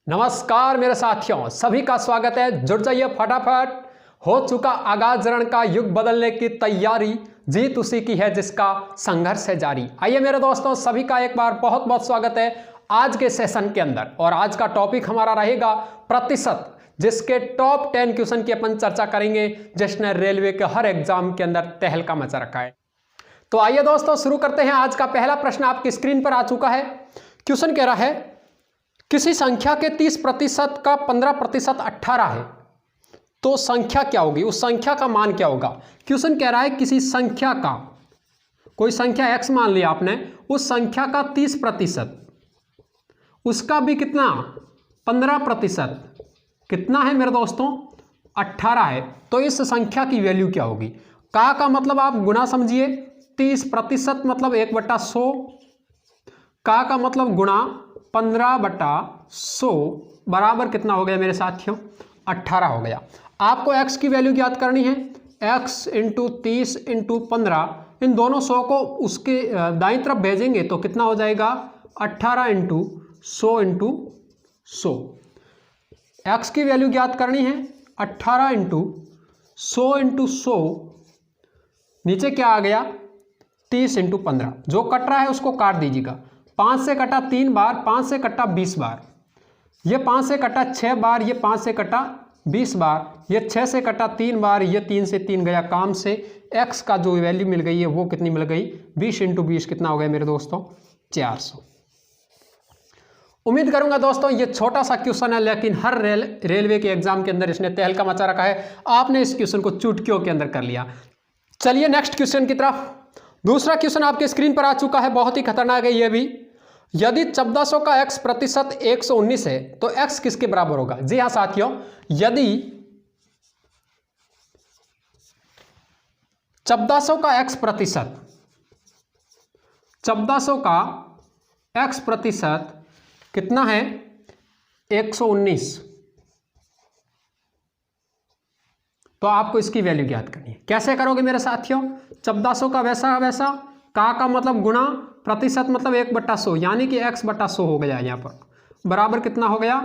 नमस्कार मेरे साथियों, सभी का स्वागत है। जुड़ जाइए फटाफट। हो चुका आगाज रण का युग बदलने की तैयारी, जीत उसी की है जिसका संघर्ष है जारी। आइए मेरे दोस्तों, सभी का एक बार बहुत बहुत स्वागत है आज के सेशन के अंदर। और आज का टॉपिक हमारा रहेगा प्रतिशत, जिसके टॉप 10 क्वेश्चन की अपन चर्चा करेंगे, जिसने रेलवे के हर एग्जाम के अंदर तहलका मचा रखा है। तो आइए दोस्तों शुरू करते हैं। आज का पहला प्रश्न आपकी स्क्रीन पर आ चुका है। क्वेश्चन कह रहा है किसी संख्या के 30% का 15% 18 है, तो संख्या क्या होगी, उस संख्या का मान क्या होगा। क्वेश्चन कह रहा है किसी संख्या का, कोई संख्या x मान लिया आपने, उस संख्या का 30%, उसका भी कितना 15%, कितना है मेरे दोस्तों 18 है, तो इस संख्या की वैल्यू क्या होगी। का मतलब आप गुना समझिए, 30% मतलब 1/100, का मतलब गुणा 15/100 बराबर कितना हो गया मेरे साथियों 18 हो गया। आपको x की वैल्यू ज्ञात करनी है। x × 30 × 15, इन दोनों 100 को उसके दाईं तरफ भेजेंगे तो कितना हो जाएगा 18 × 100 × 100। x की वैल्यू ज्ञात करनी है 18 × 100 × 100, नीचे क्या आ गया 30 × 15। जो कट रहा है उसको काट दीजिएगा। 5 से कटा 3 बार, 5 से कटा 20 बार, ये 5 से कटा 6 बार, ये 5 से कटा 20 बार, ये 6 से कटा 3 बार, ये 3 से 3 गया काम से। x का जो वैल्यू मिल गई है वो कितनी मिल गई 20 × 20 कितना हो गया मेरे दोस्तों 400। उम्मीद करूंगा दोस्तों ये छोटा सा क्वेश्चन है, लेकिन हर रेलवे के एग्जाम के अंदर इसने तहलका मचा रखा है। आपने इस क्वेश्चन को चुटकियों के अंदर कर लिया। चलिए नेक्स्ट क्वेश्चन की तरफ। दूसरा क्वेश्चन आपके स्क्रीन पर आ चुका है, बहुत ही खतरनाक है ये भी। यदि 1400 का x प्रतिशत 119 है तो x किसके बराबर होगा। जी हाँ साथियों, यदि 1400 का x प्रतिशत, 1400 का x प्रतिशत कितना है 119, तो आपको इसकी वैल्यू ज्ञात करनी है। कैसे करोगे मेरे साथियों, 1400 का वैसा वैसा, का मतलब गुणा, प्रतिशत मतलब 1/100, यानी कि x/100 हो गया यहाँ पर, बराबर कितना हो गया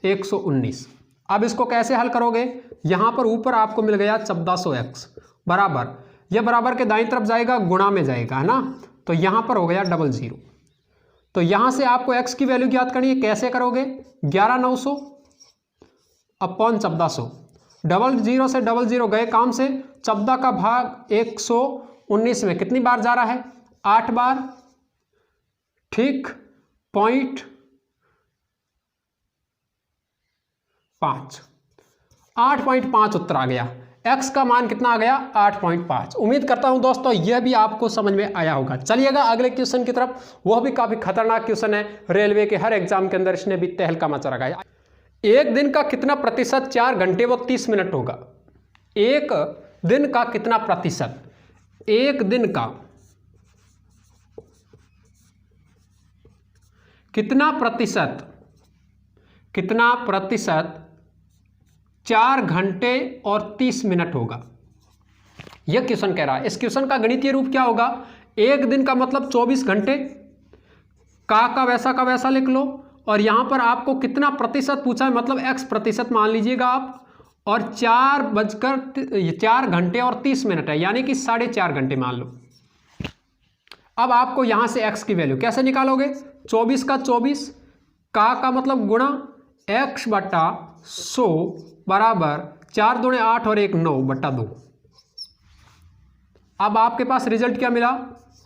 119। अब इसको कैसे हल करोगे, यहाँ पर ऊपर आपको मिल गया 1400x बराबर, यह बराबर के दाईं तरफ जाएगा, गुणा में जाएगा, है ना, तो यहाँ पर हो गया 00। तो यहाँ से आपको x की वैल्यू ज्ञात करनी है। कैसे करोगे, 11900 अपॉन 1400, 00 से 00 गए काम से, 14 का भाग 119 में कितनी बार जा रहा है 8 बार, ठीक, 0.5, 8.5 उत्तर आ गया। x का मान कितना आ गया 8.5। उम्मीद करता हूं दोस्तों यह भी आपको समझ में आया होगा। चलिएगा अगले क्वेश्चन की तरफ, वह भी काफी खतरनाक क्वेश्चन है, रेलवे के हर एग्जाम के अंदर इसने भी तहलका मचा रखा है। एक दिन का कितना प्रतिशत 4 घंटे व 30 मिनट होगा। एक दिन का कितना प्रतिशत, एक दिन का कितना प्रतिशत, कितना प्रतिशत 4 घंटे और 30 मिनट होगा, यह क्वेश्चन कह रहा है। इस क्वेश्चन का गणितीय रूप क्या होगा, एक दिन का मतलब 24 घंटे, का वैसा लिख लो, और यहां पर आपको कितना प्रतिशत पूछा है, मतलब x प्रतिशत मान लीजिएगा आप, और 4 घंटे और 30 मिनट है, यानी कि 4.5 घंटे मान लो। अब आपको यहां से x की वैल्यू कैसे निकालोगे, 24 का 24, का मतलब गुणा x/100 बराबर 4 दूणे 8 और 1 9/2। अब आपके पास रिजल्ट क्या मिला,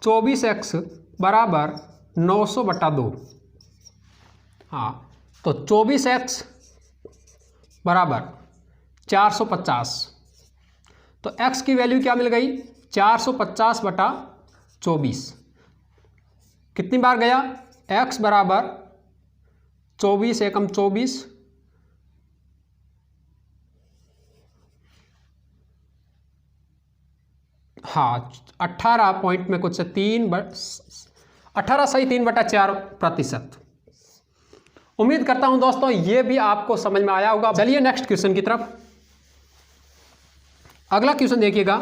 24x बराबर 900/2। हाँ, तो 24x बराबर 450, तो x की वैल्यू क्या मिल गई 450/24। कितनी बार गया, x बराबर 24 एकम 24, हाँ 18 पॉइंट में कुछ 18 सही 3/4%। उम्मीद करता हूं दोस्तों ये भी आपको समझ में आया होगा। चलिए नेक्स्ट क्वेश्चन की तरफ। अगला क्वेश्चन देखिएगा,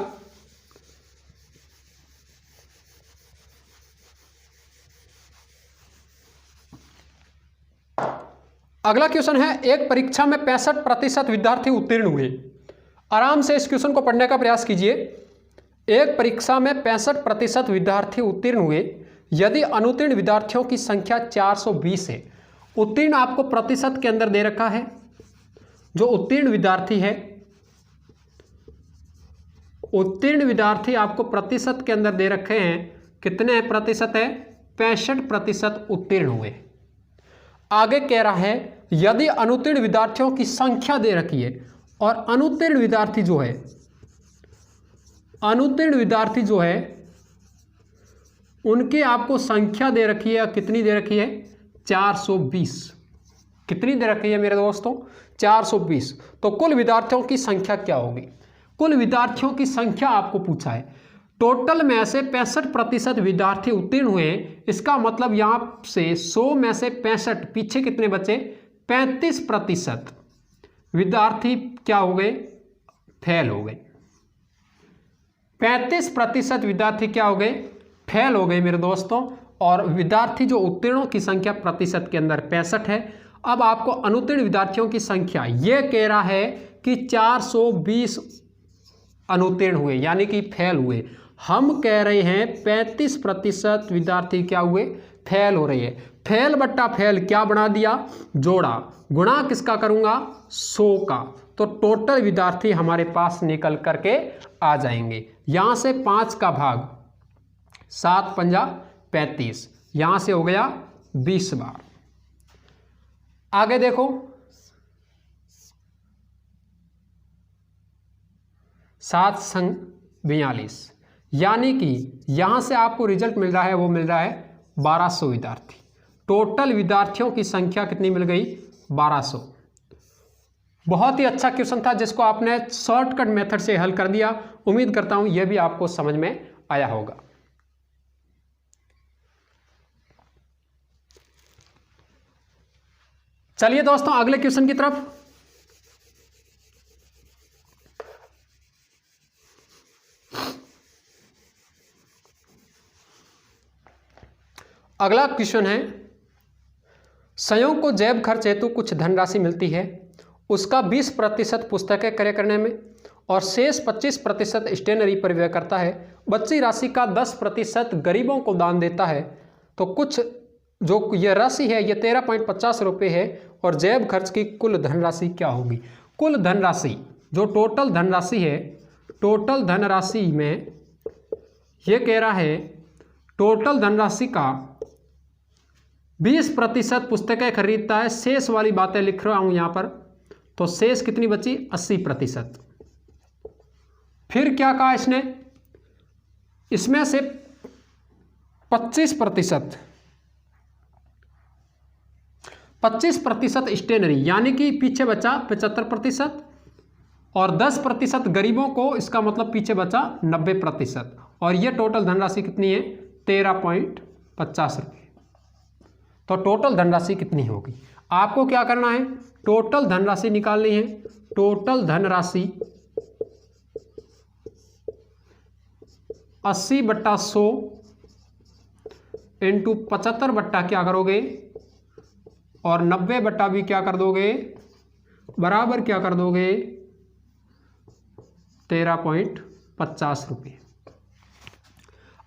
अगला क्वेश्चन है, एक परीक्षा में 65% विद्यार्थी उत्तीर्ण हुए। आराम से इस क्वेश्चन को पढ़ने का प्रयास कीजिए। एक परीक्षा में 65% विद्यार्थी उत्तीर्ण हुए यदि अनुत्तीर्ण विद्यार्थियों की संख्या 420 है। उत्तीर्ण आपको प्रतिशत के अंदर दे रखा है। जो उत्तीर्ण विद्यार्थी है, उत्तीर्ण विद्यार्थी आपको प्रतिशत के अंदर दे रखे हैं। कितने प्रतिशत है? 65% उत्तीर्ण हुए। आगे कह रहा है यदि अनुत्तीर्ण विद्यार्थियों की संख्या दे रखी है और अनुत्तीर्ण विद्यार्थी जो है, अनुत्तीर्ण विद्यार्थी जो है उनकी आपको संख्या दे रखी है। कितनी दे रखी है? 420। कितनी दे रखी है मेरे दोस्तों? 420। तो कुल विद्यार्थियों की संख्या क्या होगी? कुल विद्यार्थियों की संख्या आपको पूछा है। टोटल में से 65% विद्यार्थी उत्तीर्ण हुए। इसका मतलब यहां से 100 में से 65, पीछे कितने बचे? 35% विद्यार्थी क्या हो गए? फेल हो गए। 35% विद्यार्थी क्या हो गए? फेल हो गए मेरे दोस्तों। और विद्यार्थी जो उत्तीर्णों की संख्या प्रतिशत के अंदर 65 है। अब आपको अनुत्तीर्ण विद्यार्थियों की संख्या यह कह रहा है कि 420 अनुत्तीर्ण हुए, यानी कि फेल हुए। हम कह रहे हैं 35% विद्यार्थी क्या हुए? फेल हो रही है। फेल बट्टा फेल क्या बना दिया? जोड़ा। गुणा किसका करूंगा? 100 का। तो टोटल विद्यार्थी हमारे पास निकल करके आ जाएंगे। यहां से 5 का भाग, 7 पंजा 35, यहां से हो गया 20 बार। आगे देखो, 7 संग 42, यानी कि यहां से आपको रिजल्ट मिल रहा है, वो मिल रहा है 1200 विद्यार्थी। टोटल विद्यार्थियों की संख्या कितनी मिल गई? 1200। बहुत ही अच्छा क्वेश्चन था जिसको आपने शॉर्टकट मेथड से हल कर दिया। उम्मीद करता हूं यह भी आपको समझ में आया होगा। चलिए दोस्तों अगले क्वेश्चन की तरफ। अगला क्वेश्चन है, संयोग को जैव खर्च हेतु कुछ धनराशि मिलती है। उसका 20% पुस्तकें क्रय करने में और शेष 25% स्टेशनरी पर व्यय करता है। बची राशि का 10% गरीबों को दान देता है। तो कुछ जो यह राशि है यह 13.50 रुपये है। और जैव खर्च की कुल धनराशि क्या होगी? कुल धनराशि जो टोटल धनराशि है, टोटल धनराशि में यह कह रहा है टोटल धनराशि का 20% पुस्तकें खरीदता है। शेष वाली बातें लिख रहा हूं यहां पर। तो शेष कितनी बची? 80%। फिर क्या कहा इसने? इसमें से 25% स्टेशनरी, यानी कि पीछे बचा 75%। और 10% गरीबों को, इसका मतलब पीछे बचा 90%। और यह टोटल धनराशि कितनी है? 13.50 रुपये। तो टोटल धनराशि कितनी होगी? आपको क्या करना है? टोटल धनराशि निकालनी है। टोटल धनराशि 80/100 इंटू 75 क्या करोगे? और 90 भी क्या कर दोगे? बराबर क्या कर दोगे? 13.50 रुपये।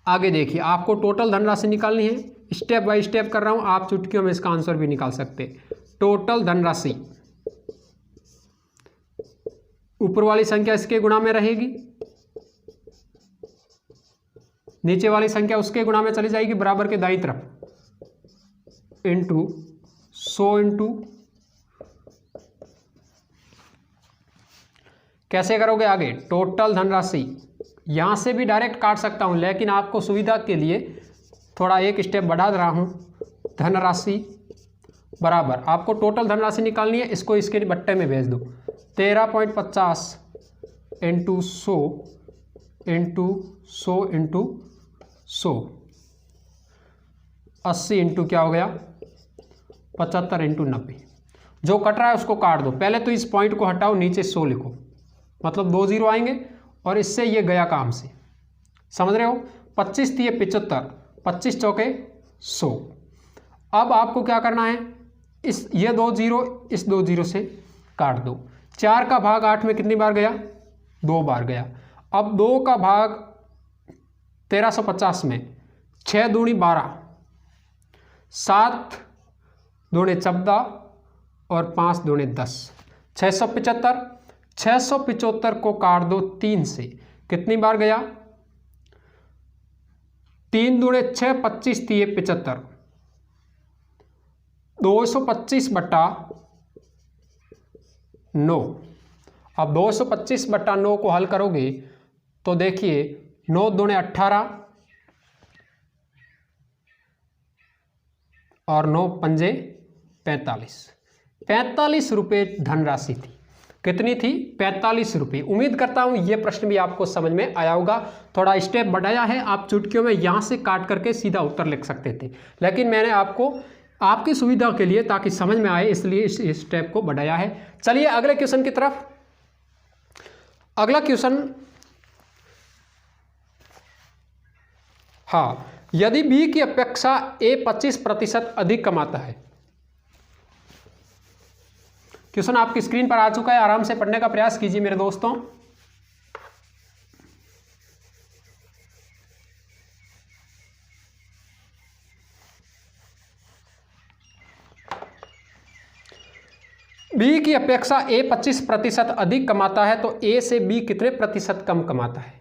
आगे देखिए, आपको टोटल धनराशि निकालनी है। स्टेप बाय स्टेप कर रहा हूं, आप चुटकियों में इसका आंसर भी निकाल सकते। टोटल धनराशि, ऊपर वाली संख्या इसके गुणा में रहेगी, नीचे वाली संख्या उसके गुणा में चली जाएगी बराबर के दाईं तरफ, इंटू 100 इंटू, कैसे करोगे आगे? टोटल धनराशि यहां से भी डायरेक्ट काट सकता हूं, लेकिन आपको सुविधा के लिए थोड़ा एक स्टेप बढ़ा रहा हूं। धनराशि बराबर, आपको टोटल धनराशि निकालनी है, इसको इसके बट्टे में भेज दो। 13.50 इंटू 100 इंटू 100 इंटू 100, 80 इंटू क्या हो गया? 75 इंटू 90। जो कट रहा है उसको काट दो। पहले तो इस पॉइंट को हटाओ, नीचे 100 लिखो, मतलब 2 जीरो आएंगे और इससे ये गया काम से। समझ रहे हो? 25 थी 75, 25 चौके 100। अब आपको क्या करना है? ये 2 जीरो इस 2 जीरो से काट दो। 4 का भाग 8 में कितनी बार गया? 2 बार गया। अब 2 का भाग 1350 में 6 दूनी 12, 7 दूने 14 और 5 दूने 10, 675। 675 को काट दो 3 से, कितनी बार गया? 3 दूने 6, 25 दिए 75, 225 बटा 9। अब 225 बटा 9 को हल करोगे तो देखिए 9 दूने 18 और 9 पंजे 45। 45 रुपये धनराशि थी। कितनी थी? 45 रुपये। उम्मीद करता हूं यह प्रश्न भी आपको समझ में आया होगा। थोड़ा स्टेप बढ़ाया है, आप चुटकियों में यहां से काट करके सीधा उत्तर लिख सकते थे, लेकिन मैंने आपको आपकी सुविधा के लिए, ताकि समझ में आए, इसलिए इस स्टेप को बढ़ाया है। चलिए अगले क्वेश्चन की तरफ। अगला क्वेश्चन, हाँ, यदि बी की अपेक्षा ए 25% अधिक कमाता है। क्वेश्चन आपकी स्क्रीन पर आ चुका है, आराम से पढ़ने का प्रयास कीजिए मेरे दोस्तों। बी की अपेक्षा ए 25% अधिक कमाता है तो ए से बी कितने प्रतिशत कम कमाता है?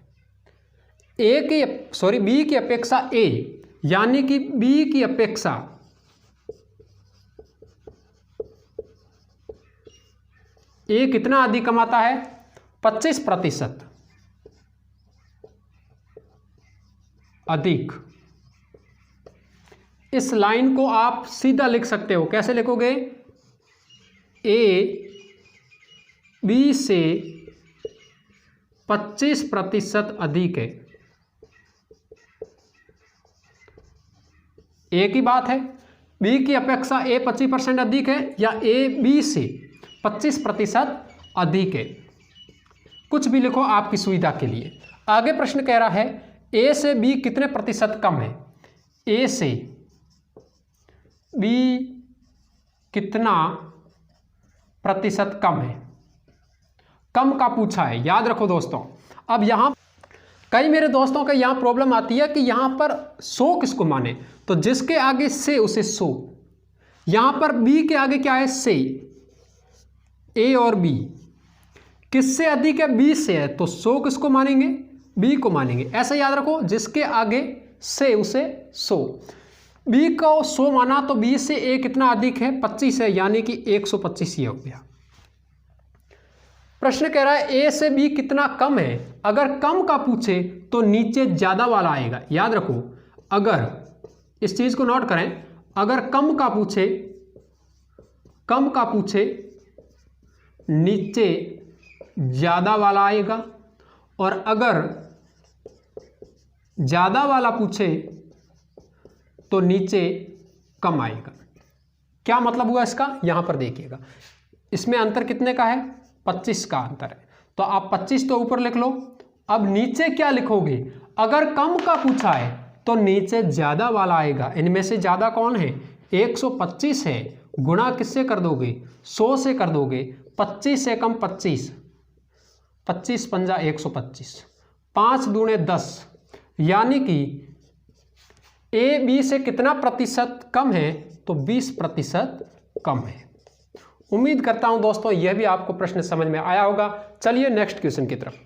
बी की अपेक्षा ए, यानी कि बी की अपेक्षा ए कितना अधिक कमाता है? 25% अधिक। इस लाइन को आप सीधा लिख सकते हो, कैसे लिखोगे? ए बी से 25% अधिक है। ए की बात है, बी की अपेक्षा ए 25% अधिक है या ए बी से 25% अधिक है। कुछ भी लिखो आपकी सुविधा के लिए। आगे प्रश्न कह रहा है ए से बी कितने प्रतिशत कम है? ए से बी कितना प्रतिशत कम है? कम का पूछा है, याद रखो दोस्तों। अब यहां कई मेरे दोस्तों का यहां प्रॉब्लम आती है कि यहां पर 100 किसको माने, तो जिसके आगे से उसे 100। यहां पर बी के आगे क्या है? से। ए और बी किससे अधिक है? बी से है, तो 100 किसको मानेंगे? बी को मानेंगे। ऐसा याद रखो, जिसके आगे से उसे 100। बी को 100 माना तो बी से ए कितना अधिक है? 25 है, यानी कि 125 ये हो गया। प्रश्न कह रहा है ए से बी कितना कम है। अगर कम का पूछे तो नीचे ज्यादा वाला आएगा। याद रखो, अगर इस चीज को नोट करें, अगर कम का पूछे नीचे ज्यादा वाला आएगा, और अगर ज्यादा वाला पूछे तो नीचे कम आएगा। क्या मतलब हुआ इसका? यहां पर देखिएगा, इसमें अंतर कितने का है? 25 का अंतर है, तो आप 25 तो ऊपर लिख लो। अब नीचे क्या लिखोगे? अगर कम का पूछा है तो नीचे ज्यादा वाला आएगा। इनमें से ज्यादा कौन है? 125 है। गुणा किससे कर दोगे? 100 से कर दोगे। 25 से कम 25, 25 पंजा 125, 5 दूने 10, यानी कि ए बी से कितना प्रतिशत कम है? तो 20% कम है। उम्मीद करता हूं दोस्तों यह भी आपको प्रश्न समझ में आया होगा। चलिए नेक्स्ट क्वेश्चन की तरफ।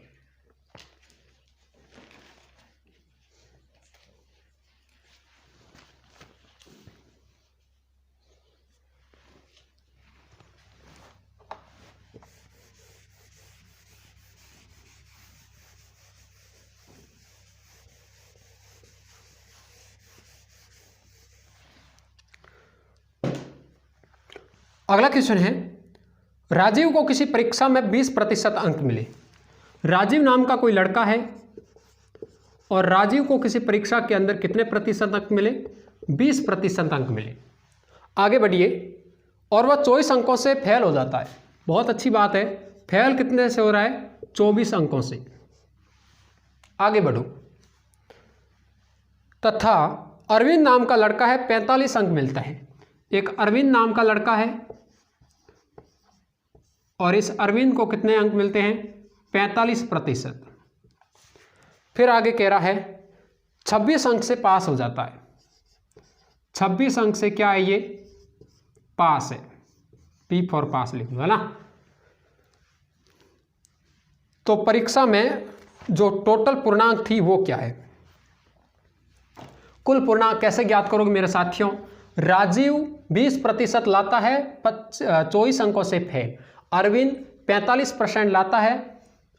अगला क्वेश्चन है, राजीव को किसी परीक्षा में 20% अंक मिले। राजीव नाम का कोई लड़का है और राजीव को किसी परीक्षा के अंदर कितने प्रतिशत अंक मिले? 20% अंक मिले। आगे बढ़िए, और वह 24 अंकों से फेल हो जाता है। बहुत अच्छी बात है। फेल कितने से हो रहा है? 24 अंकों से। आगे बढ़ो। तथा अरविंद नाम का लड़का है, 45 अंक मिलता है। एक अरविंद नाम का लड़का है और इस अरविंद को कितने अंक मिलते हैं? 45%। फिर आगे कह रहा है 26 अंक से पास हो जाता है। 26 अंक से क्या है? ये पास है, P फॉर पास लिख दो, है ना। तो परीक्षा में जो टोटल पूर्णांक थी वो क्या है? कुल पूर्णांक कैसे ज्ञात करोगे मेरे साथियों? राजीव 20% लाता है, 24 अंकों से फेल। अरविंद 45% लाता है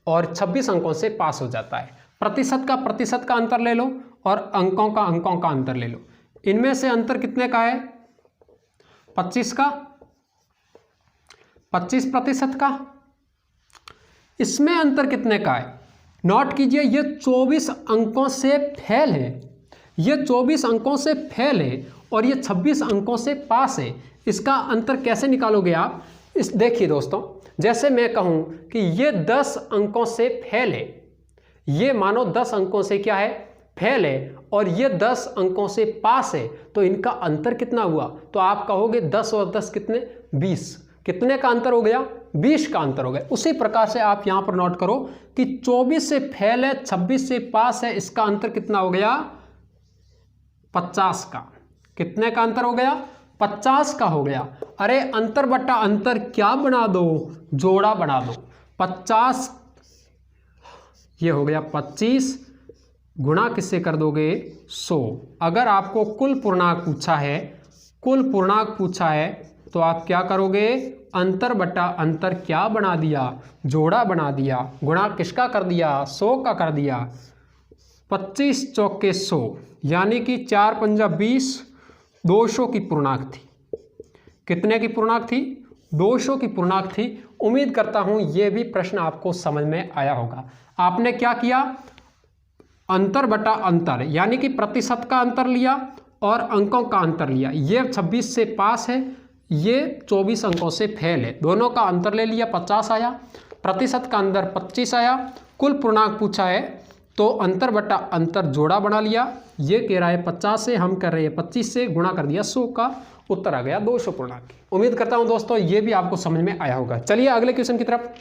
और 26 अंकों से पास हो जाता है। प्रतिशत का अंतर ले लो और अंकों का अंतर ले लो। इनमें से अंतर कितने का है? 25 का, 25% का। इसमें अंतर कितने का है? नोट कीजिए, ये 24 अंकों से फेल है, ये 24 अंकों से फेल है और ये 26 अंकों से पास है। इसका अंतर कैसे निकालोगे आप? इस देखिए दोस्तों, जैसे मैं कहूं कि ये 10 अंकों से फेल है, ये मानो 10 अंकों से क्या है? फेल है, और ये 10 अंकों से पास है, तो इनका अंतर कितना हुआ? तो आप कहोगे 10 और 10 कितने? 20। कितने का अंतर हो गया? 20 का अंतर हो गया। उसी प्रकार से आप यहां पर नोट करो कि 24 से फेल है, 26 से पास है, इसका अंतर कितना हो गया? 50 का। कितने का अंतर हो गया? 50 का हो गया। अरे अंतर बट्टा अंतर क्या बना दो? जोड़ा बना दो। 50 ये हो गया 25, गुणा किससे कर दोगे? 100। अगर आपको कुल पूर्णांक पूछा है तो आप क्या करोगे? अंतर बट्टा अंतर क्या बना दिया? जोड़ा बना दिया। गुणा किसका कर दिया? 100 का कर दिया। 25 चौके 100, यानी कि 4 पंजा 20, 200 की पूर्णांक थी। कितने की पूर्णांक थी? 200 की पूर्णांक थी। उम्मीद करता हूं ये भी प्रश्न आपको समझ में आया होगा। आपने क्या किया? अंतर बटा अंतर, यानी कि प्रतिशत का अंतर लिया और अंकों का अंतर लिया। ये 26 से पास है, ये 24 अंकों से फेल है। दोनों का अंतर ले लिया, 50 आया। प्रतिशत का अंतर 25 आया। कुल पूर्णांक पूछा है तो अंतर बटा अंतर जोड़ा बना लिया। ये कह रहा है 50 से, हम कर रहे हैं 25 से, गुणा कर दिया 100 का, उत्तर आ गया 200 पूर्णांक। उम्मीद करता हूं दोस्तों ये भी आपको समझ में आया होगा। चलिए अगले क्वेश्चन की तरफ।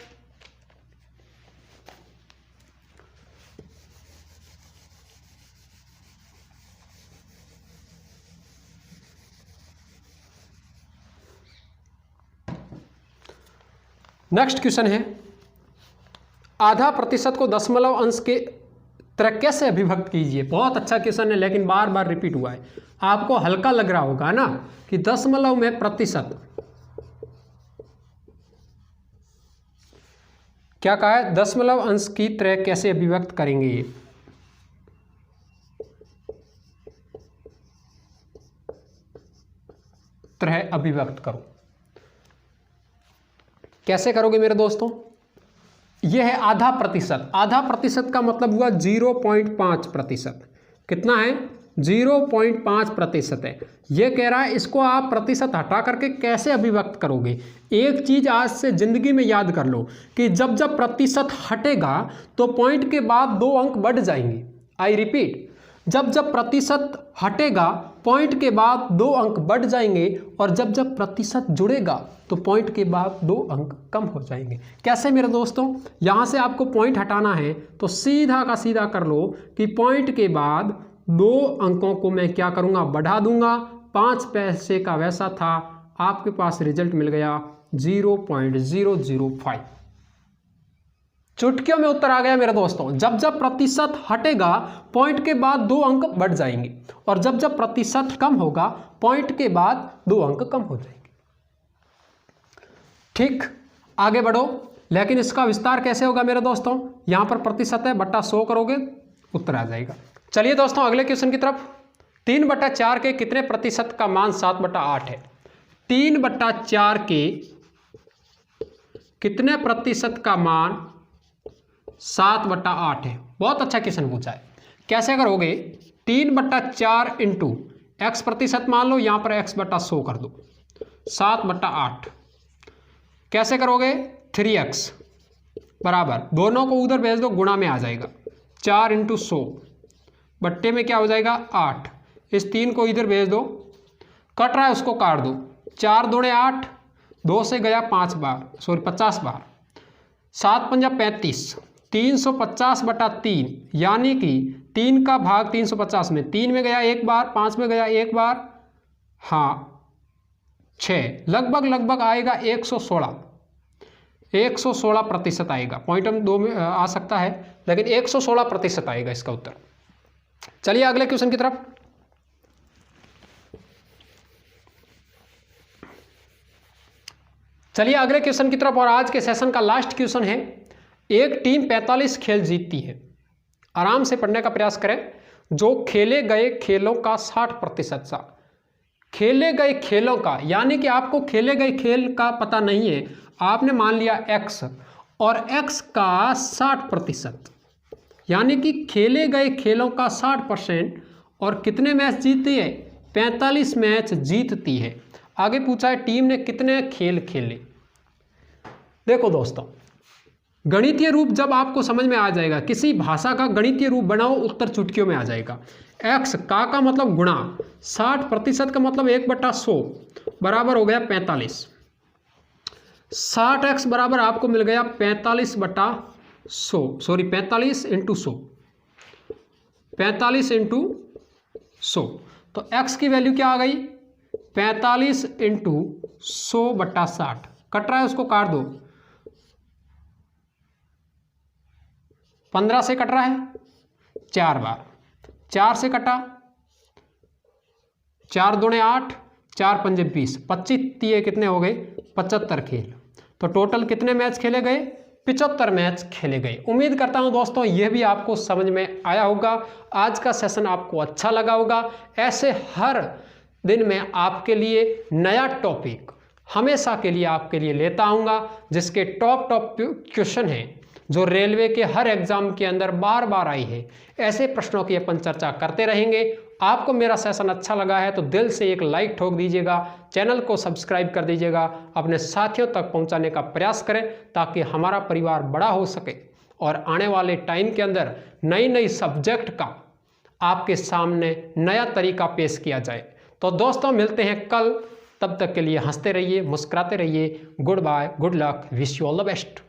नेक्स्ट क्वेश्चन है, आधा प्रतिशत को दशमलव अंश के तरह कैसे अभिव्यक्त कीजिए। बहुत अच्छा क्वेश्चन है, लेकिन बार बार रिपीट हुआ है। आपको हल्का लग रहा होगा ना कि दशमलव में प्रतिशत क्या कहा है? दशमलव अंश की तरह कैसे अभिव्यक्त करेंगे ये? तरह अभिव्यक्त करो। कैसे करोगे मेरे दोस्तों? यह है आधा प्रतिशत। आधा प्रतिशत का मतलब हुआ 0.5%। कितना है? 0.5% है। यह कह रहा है इसको आप प्रतिशत हटा करके कैसे अभिव्यक्त करोगे। एक चीज आज से जिंदगी में याद कर लो कि जब जब प्रतिशत हटेगा तो पॉइंट के बाद 2 अंक बढ़ जाएंगे। आई रिपीट, जब जब प्रतिशत हटेगा पॉइंट के बाद 2 अंक बढ़ जाएंगे, और जब जब प्रतिशत जुड़ेगा तो पॉइंट के बाद 2 अंक कम हो जाएंगे। कैसे मेरे दोस्तों? यहां से आपको पॉइंट हटाना है तो सीधा का सीधा कर लो कि पॉइंट के बाद 2 अंकों को मैं क्या करूंगा? बढ़ा दूंगा। 5 पैसे का वैसा था, आपके पास रिजल्ट मिल गया 0.005। चुटकियों में उत्तर आ गया मेरे दोस्तों। जब जब प्रतिशत हटेगा पॉइंट के बाद 2 अंक बढ़ जाएंगे, और जब जब प्रतिशत कम होगा पॉइंट के बाद 2 अंक कम हो जाएंगे। ठीक, आगे बढ़ो। लेकिन इसका विस्तार कैसे होगा मेरे दोस्तों? यहां पर प्रतिशत है, बट्टा 100 करोगे, उत्तर आ जाएगा। चलिए दोस्तों अगले क्वेश्चन की तरफ। 3/4 के कितने प्रतिशत का मान 7/8 है? 3/4 के कितने प्रतिशत का मान 7/8 है? बहुत अच्छा क्वेश्चन पूछा है। कैसे करोगे? 3/4 इंटू x प्रतिशत मान लो, यहां पर x/100 कर दो, 7/8। कैसे करोगे? 3x बराबर, दोनों को उधर भेज दो, गुणा में आ जाएगा। 4 × 100 बट्टे में क्या हो जाएगा? 8। इस 3 को इधर भेज दो, कट रहा है उसको काट दो, 4 दूणे 8, 2 से गया 5 बार, सॉरी 50 बार, 7 पंजा 35, 350/3, यानी कि 3 का भाग 350 में, 3 में गया 1 बार, 5 में गया 1 बार, हाँ 6, लगभग आएगा 116% आएगा। पॉइंट हम 2 में आ सकता है, लेकिन 116% आएगा इसका उत्तर। चलिए अगले क्वेश्चन की तरफ। और आज के सेशन का लास्ट क्वेश्चन है, एक टीम 45 खेल जीतती है। आराम से पढ़ने का प्रयास करें। जो खेले गए खेलों का 60% सा, खेले गए खेलों का, यानी कि आपको खेले गए खेल का पता नहीं है, आपने मान लिया x और x का 60%, यानी कि खेले गए खेलों का 60% और कितने मैच जीतती है, 45 मैच जीतती है। आगे पूछा है टीम ने कितने खेल खेले। देखो दोस्तों, गणितीय रूप जब आपको समझ में आ जाएगा, किसी भाषा का गणितीय रूप बनाओ, उत्तर चुटकियों में आ जाएगा। x का मतलब गुणा, 60% का मतलब 1/100 बराबर हो गया 45। 60x बराबर आपको मिल गया 45/100, सॉरी 45 × 100, 45 × 100। तो x की वैल्यू क्या आ गई, 45 × 100/60। कट रहा है उसको काट दो, 15 से कट रहा है 4 बार, 4 से कटा, 4 दूणे 8, 4 पंजे 20, 25 तिये कितने हो गए, 75 खेल। तो टोटल कितने मैच खेले गए, 75 मैच खेले गए। उम्मीद करता हूं दोस्तों यह भी आपको समझ में आया होगा। आज का सेशन आपको अच्छा लगा होगा। ऐसे हर दिन मैं आपके लिए नया टॉपिक हमेशा के लिए आपके लिए लेता आऊँगा, जिसके टॉप क्वेश्चन हैं जो रेलवे के हर एग्जाम के अंदर बार बार आई है। ऐसे प्रश्नों की अपन चर्चा करते रहेंगे। आपको मेरा सेशन अच्छा लगा है तो दिल से एक लाइक ठोक दीजिएगा, चैनल को सब्सक्राइब कर दीजिएगा, अपने साथियों तक पहुंचाने का प्रयास करें ताकि हमारा परिवार बड़ा हो सके और आने वाले टाइम के अंदर नई सब्जेक्ट का आपके सामने नया तरीका पेश किया जाए। तो दोस्तों मिलते हैं कल, तब तक के लिए हंसते रहिए, मुस्कुराते रहिए। Goodbye, good luck, wish you all the best.